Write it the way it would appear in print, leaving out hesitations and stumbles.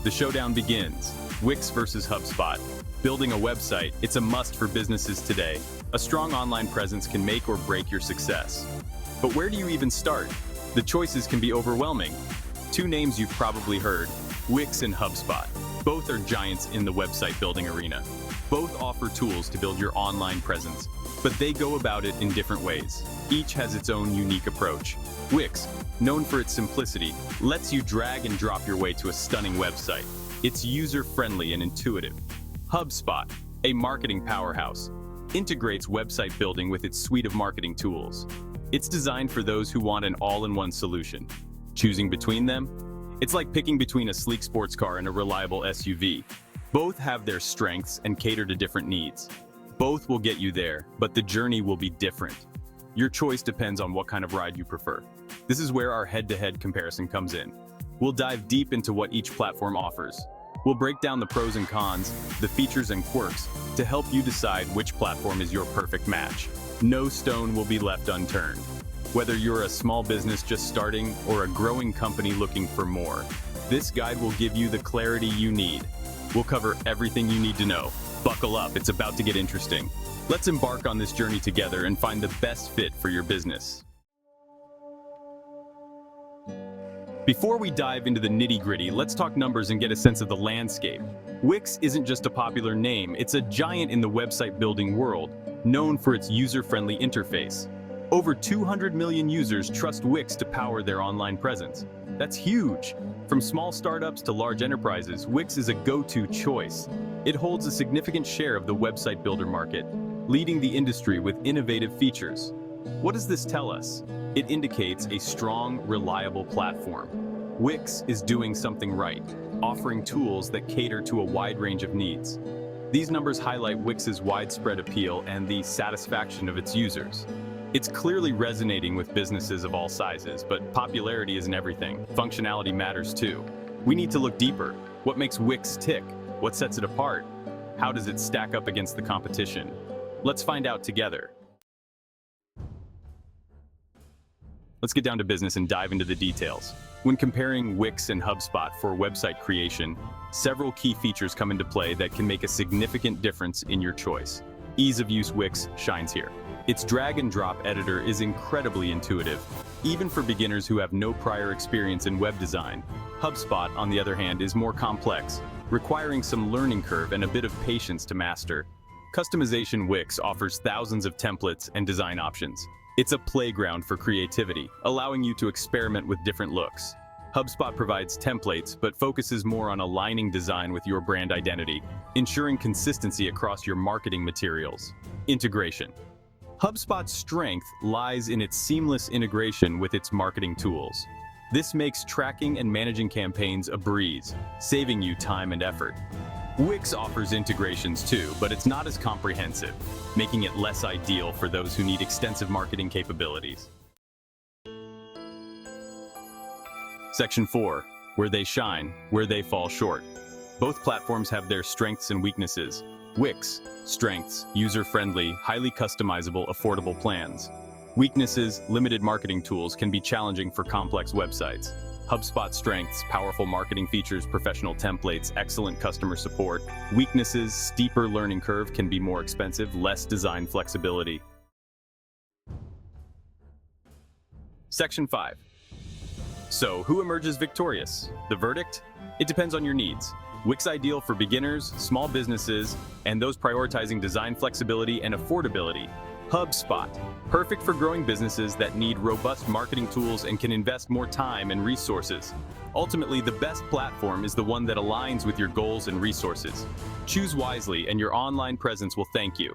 The showdown begins. Wix versus HubSpot. Building a website, it's a must for businesses today. A strong online presence can make or break your success. But where do you even start? The choices can be overwhelming. Two names you've probably heard, Wix and HubSpot. Both are giants in the website building arena. Both offer tools to build your online presence, but they go about it in different ways. Each has its own unique approach. Wix, known for its simplicity, lets you drag and drop your way to a stunning website. It's user-friendly and intuitive. HubSpot, a marketing powerhouse, integrates website building with its suite of marketing tools. It's designed for those who want an all-in-one solution. Choosing between them? It's like picking between a sleek sports car and a reliable SUV. Both have their strengths and cater to different needs. Both will get you there, but the journey will be different. Your choice depends on what kind of ride you prefer. This is where our head-to-head comparison comes in. We'll dive deep into what each platform offers. We'll break down the pros and cons, the features and quirks, to help you decide which platform is your perfect match. No stone will be left unturned. Whether you're a small business just starting or a growing company looking for more, this guide will give you the clarity you need. We'll cover everything you need to know. Buckle up, it's about to get interesting. Let's embark on this journey together and find the best fit for your business. Before we dive into the nitty-gritty, let's talk numbers and get a sense of the landscape. Wix isn't just a popular name, it's a giant in the website building world, known for its user-friendly interface. Over 200 million users trust Wix to power their online presence. That's huge! From small startups to large enterprises, Wix is a go-to choice. It holds a significant share of the website builder market, leading the industry with innovative features. What does this tell us? It indicates a strong, reliable platform. Wix is doing something right, offering tools that cater to a wide range of needs. These numbers highlight Wix's widespread appeal and the satisfaction of its users. It's clearly resonating with businesses of all sizes, but popularity isn't everything. Functionality matters too. We need to look deeper. What makes Wix tick? What sets it apart? How does it stack up against the competition? Let's find out together. Let's get down to business and dive into the details. When comparing Wix and HubSpot for website creation, several key features come into play that can make a significant difference in your choice. Ease of use. Wix shines here. Its drag-and-drop editor is incredibly intuitive, even for beginners who have no prior experience in web design. HubSpot, on the other hand, is more complex, requiring some learning curve and a bit of patience to master. Customization. Wix offers thousands of templates and design options. It's a playground for creativity, allowing you to experiment with different looks. HubSpot provides templates, but focuses more on aligning design with your brand identity, ensuring consistency across your marketing materials. Integration. HubSpot's strength lies in its seamless integration with its marketing tools. This makes tracking and managing campaigns a breeze, saving you time and effort. Wix offers integrations too, but it's not as comprehensive, making it less ideal for those who need extensive marketing capabilities. Section 4. Where they shine, where they fall short. Both platforms have their strengths and weaknesses. Wix, strengths, user-friendly, highly customizable, affordable plans. Weaknesses, limited marketing tools can be challenging for complex websites. HubSpot strengths, powerful marketing features, professional templates, excellent customer support. Weaknesses, steeper learning curve, can be more expensive, less design flexibility. Section 5. So, who emerges victorious? The verdict? It depends on your needs. Wix ideal for beginners, small businesses, and those prioritizing design flexibility and affordability. HubSpot, perfect for growing businesses that need robust marketing tools and can invest more time and resources. Ultimately, the best platform is the one that aligns with your goals and resources. Choose wisely, and your online presence will thank you.